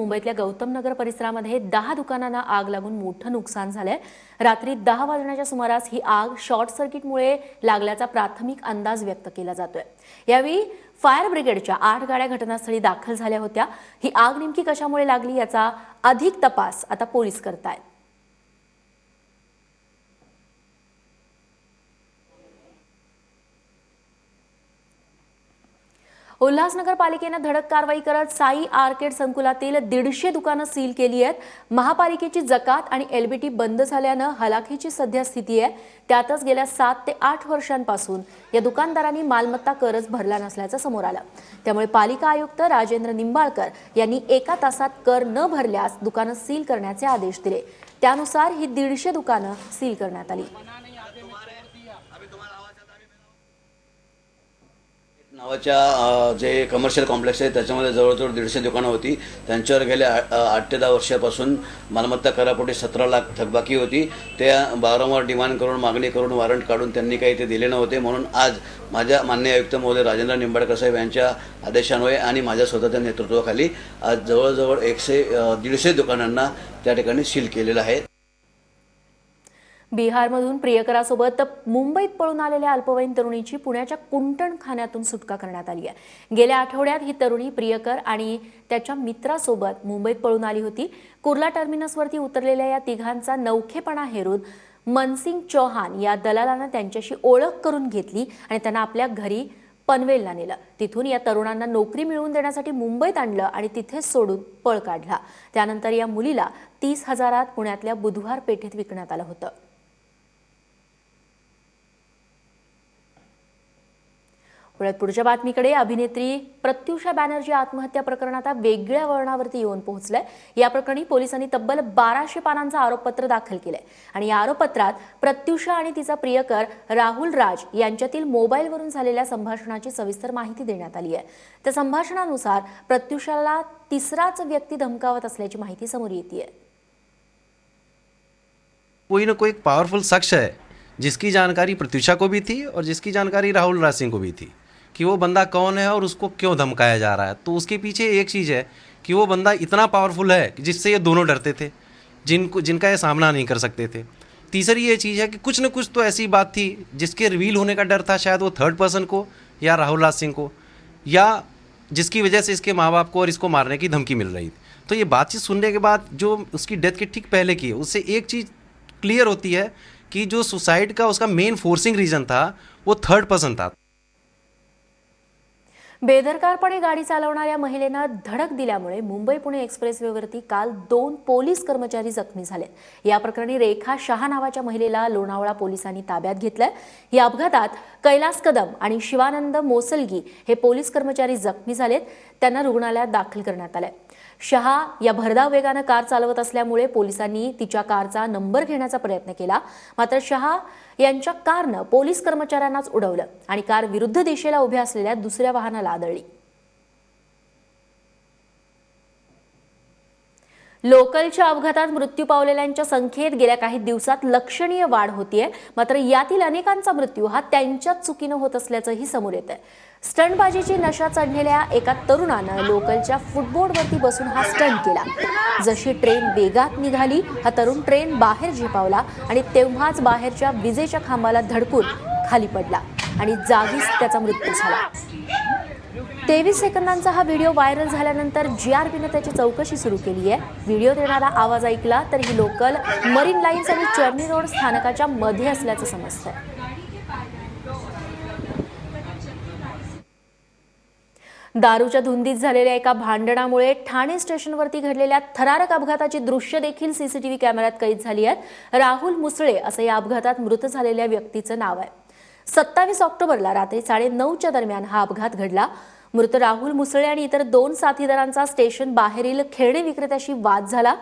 मुंबईतल्या गौतम नगर परिसरामध्ये 10 दुकानांना आग लागून मोठं नुकसान झालंय। रात्री 10 वाजण्याच्या सुमारास ही आग शॉर्ट सर्किटमुळे लागल्याचा प्राथमिक अंदाज व्यक्त केला जातोय। यावेळी फायर ब्रिगेडच्या 8 गाड्या घटनास्थळी दाखल झाल्या होत्या। ही आग नेमकी कशामुळे लागली याचा अधिक तपास आता पोलीस करतायत। उल्हासनगर पालिकेने धडक कारवाई करत साई आर्केड संकुलातील 150 दुकानं सील केली आहेत। महापालिकेची जकात आणि एलबीटी बंद झाल्यानं हलाखीची सध्या स्थिती आहे। त्यातच गेल्या 7 ते 8 वर्षांपासून या दुकानदारांनी मालमत्ता करच भरला नसल्याचं समोर आलं। त्यामुळे पालिका आयुक्त राजेंद्र निंबाळकर यांनी 1 तासात कर न भरल्यास दुकानं सील करण्याचे आदेश दिले। त्यानुसार ही 150 दुकानं सील करण्यात आली। नावाच्या जे कमर्शियल कॉम्प्लेक्स आहे त्याच्यामध्ये जवळजवळ 150 दुकानं होती। त्यांच्यावर गेल्या 8 ते 10 वर्षापासून मालमत्ता करापोटी 17 लाख थकबाकी होती। त्या वारंवार डिमांड करून मागणी करून वॉरंट काढून त्यांनी काही ते दिले नव्हते। म्हणून आज माझ्या माननीय आयुक्त महोदय राजेंद्र निंबाळकर साहेब यांच्या आदेशान्वये आणि माझ्या स्वतःच्या नेतृत्वाखाली आज जवळजवळ 150 दुकानांना त्या ठिकाणी सील केलेलं आहे। बिहारमधून प्रियकरासोबत मुंबईत पळून आलेल्या अल्पवयीन तरुणीची पुण्याच्या कुंटणखान्यातून सुटका करण्यात आली आहे। गेल्या आठवड्यात ही तरुणी प्रियकर आणि त्याच्या मित्रासोबत मुंबईत पळून आली होती। कुर्ला टर्मिनसवरती उतरलेल्या या तिघांचा नौखेपणा हेरून मनसिंग चौहान या दलालानं त्यांच्याशी ओळख करून घेतली आणि त्यांना आपल्या घरी पनवेलला नेलं। तिथून या तरुणांना नोकरी मिळवून देण्यासाठी मुंबईत आणलं आणि तिथेच सोडून पळ काढला। त्यानंतर या मुलीला 30,000 पुण्यातल्या बुधवार पेठेत विकण्यात आलं होतं। पुढच्या बातमीकडे अभिनेत्री प्रत्युषा बॅनर्जी आत्महत्या प्रकरणात वेगळ्या वळणावरती येऊन पोहोचलंय। या प्रकरणी पोलिसांनी तब्बल 1200 पानांचं आरोपपत्र दाखल केलंय आणि या आरोपपत्रात प्रत्युषा आणि तिचा प्रियकर राहुल राज यांच्यातील मोबाईलवरून झालेल्या संभाषणाची सविस्तर माहिती देण्यात आली आहे। त्या संभाषणानुसार प्रत्युषाला तिसराच व्यक्ती धमकावत असल्याची माहिती समोर येते। कोई ना कोई एक पावरफुल शख्स है जिसकी जानकारी प्रत्युषा को भी थी और जिसकी जानकारी राहुल राज सिंह को भी थी कि वो बंदा कौन है और उसको क्यों धमकाया जा रहा है। तो उसके पीछे एक चीज़ है कि वो बंदा इतना पावरफुल है कि जिससे ये दोनों डरते थे, जिनका ये सामना नहीं कर सकते थे। तीसरी ये चीज़ है कि कुछ न कुछ तो ऐसी बात थी जिसके रिवील होने का डर था, शायद वो थर्ड पर्सन को या राहुल राज सिंह को, या जिसकी वजह से इसके माँ बाप को और इसको मारने की धमकी मिल रही थी। तो ये बातचीत सुनने के बाद जो उसकी डेथ के ठीक पहले की है उससे एक चीज़ क्लियर होती है कि जो सुसाइड का उसका मेन फोर्सिंग रीजन था वो थर्ड पर्सन था। बेदरकारपणे गाडी चालवणाऱ्या महिलेनं धडक दिल्यामुळे मुंबई पुणे एक्सप्रेसवेवरती काल 2 पोलीस कर्मचारी जखमी झाले। या प्रकरणी रेखा शहा नावाच्या महिलेला लोणावळा पोलिसांनी ताब्यात घेतलंय। या अपघातात कैलास कदम आणि शिवानंद मोसलगी हे पोलीस कर्मचारी जखमी झालेत। त्यांना रुग्णालयात दाखल करण्यात आलंय। शहा या भरधाव वेगाने कार चालवत असल्यामुळे पोलिसांनी तिच्या कारचा नंबर घेण्याचा प्रयत्न केला, मात्र शहा यांच्या कारनं पोलीस कर्मचाऱ्यांनाच उडवलं आणि कार विरुद्ध दिशेला उभ्या असलेल्या दुसऱ्या वाहनाला आदळली। लोकलच्या अपघातात मृत्यू पावलेल्यांच्या संख्येत गेल्या काही दिवसात लक्षणीय वाढ होतीये, मात्र यातील अनेकांचा मृत्यू हा त्यांच्याच चुकीनं होत असल्याचंही समोर येतंय। स्टंटबाजीची नशा चढलेल्या एका तरुणानं लोकलच्या फुटबोर्डवरती बसून हा स्टंट केला। जशी ट्रेन वेगात निघाली हा तरुण ट्रेन बाहेर झेपावला आणि तेव्हाच बाहेरच्या विजेच्या खांबाला धडकून खाली पडला आणि जागीच त्याचा मृत्यू झाला। 23 सेकंदांचा हा व्हिडिओ व्हायरल झाल्यानंतर जीआरपीने त्याची चौकशी सुरू केली आहे। व्हिडिओ देणारा आवाज ऐकला तर ही लोकल मरीन लाईन्स आणि चर्नी रोड स्थानकाच्या मध्ये असल्याचं समजतंय। दारूच्या धुंदीत झालेल्या एका भांडणामुळे ठाणे स्टेशनवरती घडलेल्या थरारक अपघाताची दृश्य देखील सीसीटीव्ही कॅमेऱ्यात कैद झाली आहेत। राहुल मुसळे असं या अपघातात मृत झालेल्या व्यक्तीचं नाव आहे। 27 ऑक्टोबरला रात्री 9:30च्या दरम्यान हा अपघात घडला। मृत राहुल मुसळे आणि इतर 2 साथीदारांचा स्टेशन बाहेरील खेळणे विक्रेत्याशी वाद झाला।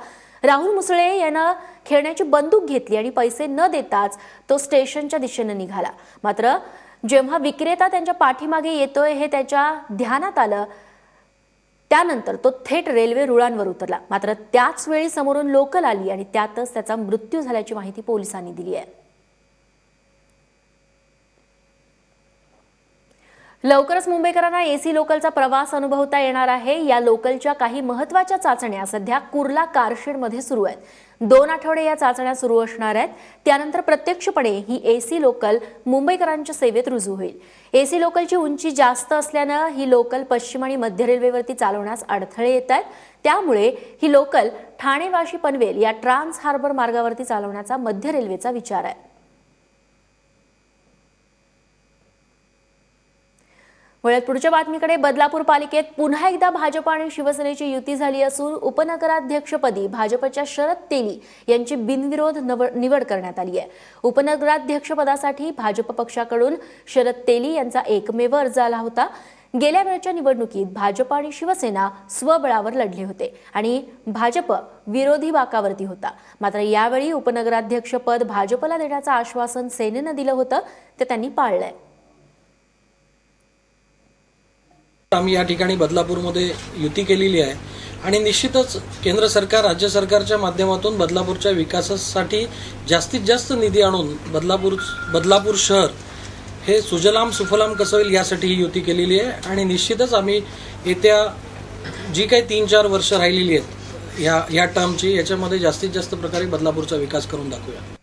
राहुल मुसळे यानं खेळण्याची बंदूक घेतली आणि पैसे न देताच तो स्टेशनच्या दिशेने निघाला। मात्र जेव्हा विक्रेता त्यांच्या पाठीमागे येतोय हे त्याच्या ध्यानात आलं त्यानंतर तो थेट रेल्वे रुळांवर उतरला। मात्र त्याच वेळी समोरून लोकल आली आणि त्यातच त्याचा मृत्यू झाल्याची माहिती पोलिसांनी दिली आहे। लवकरच मुंबईकरांना एसी लोकलचा प्रवास अनुभवता येणार आहे। या लोकलच्या काही महत्त्वाच्या चाचण्या सध्या कुर्ला कारशेडमध्ये सुरू आहेत। 2 आठवडे या चाचण्या सुरू असणार आहेत। त्यानंतर प्रत्यक्षपणे ही एसी लोकल मुंबईकरांच्या सेवेत रुजू होईल। एसी लोकलची उंची जास्त असल्याने ही लोकल पश्चिम आणि मध्य रेल्वेवरती चालवण्यास अडथळे येत आहेत। त्यामुळे ही लोकल ठाणे वाशी पनवेल या ट्रान्स हार्बर मार्गावरती चालवण्याचा मध्य रेल्वेचा विचार आहे। वळत पुढच्या बातमीकडे, बदलापूर पालिकेत पुन्हा एकदा भाजप आणि शिवसेनेची युती झाली असून उपनगराध्यक्षपदी भाजपच्या शरद तेली यांची बिनविरोध निवड करण्यात आली आहे। उपनगराध्यक्षपदासाठी भाजप पक्षाकडून शरद तेली यांचा एकमेव अर्ज आला होता। गेल्या वेळच्या निवडणुकीत भाजप आणि शिवसेना स्वबळावर लढले होते आणि भाजप विरोधी बाकावरती होता। मात्र यावेळी उपनगराध्यक्षपद भाजपला देण्याचं आश्वासन सेनेनं दिलं होतं, ते त्यांनी पाळलंय। आम्ही या ठिकाणी बदलापूरमध्ये युती केलेली आहे आणि निश्चितच केंद्र सरकार राज्य सरकारच्या माध्यमातून बदलापूरच्या विकासासाठी जास्तीत जास्त निधी आणून बदलापूर शहर हे सुजलाम सुफलाम कसं होईल यासाठी ही युती केलेली आहे आणि निश्चितच आम्ही येत्या जी काही 3-4 वर्ष राहिलेली आहेत या टर्मची, याच्यामध्ये जास्तीत जास्त प्रकारे बदलापूरचा विकास करून दाखवूया।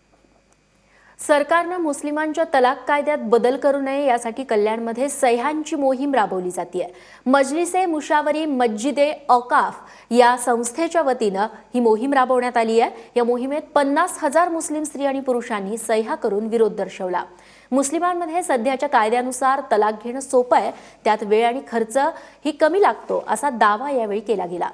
सरकारनं मुस्लिमांच्या तलाक कायद्यात बदल करू नये यासाठी कल्याणमध्ये सह्यांची मोहीम राबवली जाते। मजलिसे मुशावरी मस्जिदे औकाफ या संस्थेच्या वतीनं ही मोहीम राबवण्यात आली आहे। या मोहिमेत 50,000 मुस्लिम स्त्री आणि पुरुषांनी सह्या करून विरोध दर्शवला। मुस्लिमांमध्ये सध्याच्या कायद्यानुसार तलाक घेणं सोपं आहे, त्यात वेळ आणि खर्च ही कमी लागतो असा दावा यावेळी केला गेला।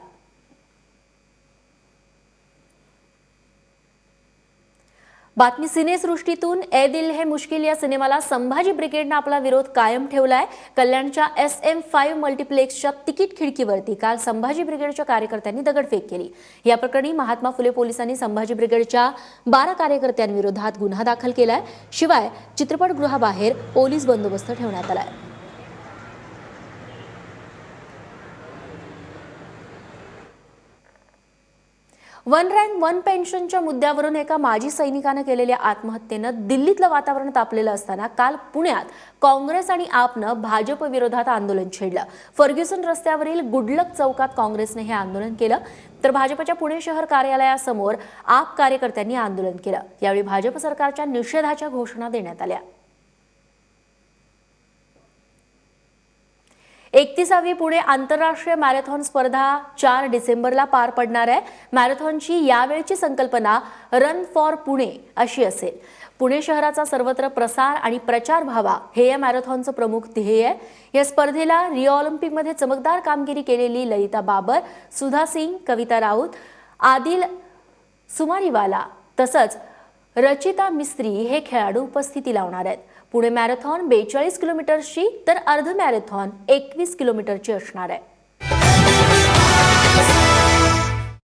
बातमी सिनेसृष्टीतून, ए दिल है मुश्किल या सिनेमाला संभाजी ब्रिगेडनं आपला विरोध कायम ठेवलाय। कल्याणच्या SM5 मल्टिप्लेक्सच्या तिकीट खिडकीवरती काल संभाजी ब्रिगेडच्या कार्यकर्त्यांनी दगडफेक केली। या प्रकरणी महात्मा फुले पोलिसांनी संभाजी ब्रिगेडच्या 12 कार्यकर्त्यांविरोधात गुन्हा दाखल केलाय। शिवाय चित्रपटगृहाबाहेर पोलीस बंदोबस्त ठेवण्यात आलाय। वन रँक वन पेन्शनच्या मुद्द्यावरून एका माजी सैनिकानं केलेल्या आत्महत्येनं दिल्लीतलं वातावरण तापलेलं असताना काल पुण्यात काँग्रेस आणि आपनं भाजप विरोधात आंदोलन छेडलं। फर्ग्युसन रस्त्यावरील गुडलक चौकात काँग्रेसने हे आंदोलन केलं, तर भाजपच्या पुणे शहर कार्यालयासमोर आप कार्यकर्त्यांनी आंदोलन केलं। यावेळी भाजप सरकारच्या निषेधाच्या घोषणा देण्यात आल्या। 31वी पुणे आंतरराष्ट्रीय मॅरेथॉन स्पर्धा 4 डिसेंबरला पार पडणार आहे। मॅरेथॉनची यावेळची संकल्पना रन फॉर पुणे अशी असेल। पुणे शहराचा सर्वत्र प्रसार आणि प्रचार व्हावा हे या मॅरेथॉनचं प्रमुख ध्येय आहे। या स्पर्धेला रिओ ऑलिम्पिकमध्ये चमकदार कामगिरी केलेली ललिता बाबर, सुधा सिंग, कविता राऊत, आदिल सुमारीवाला तसंच रचिता मिस्त्री हे खेळाडू उपस्थिती लावणार आहेत। पुणे मॅरेथॉन 42 किलोमीटरची तर अर्ध मॅरेथॉन 21 किलोमीटरची असणार आहे।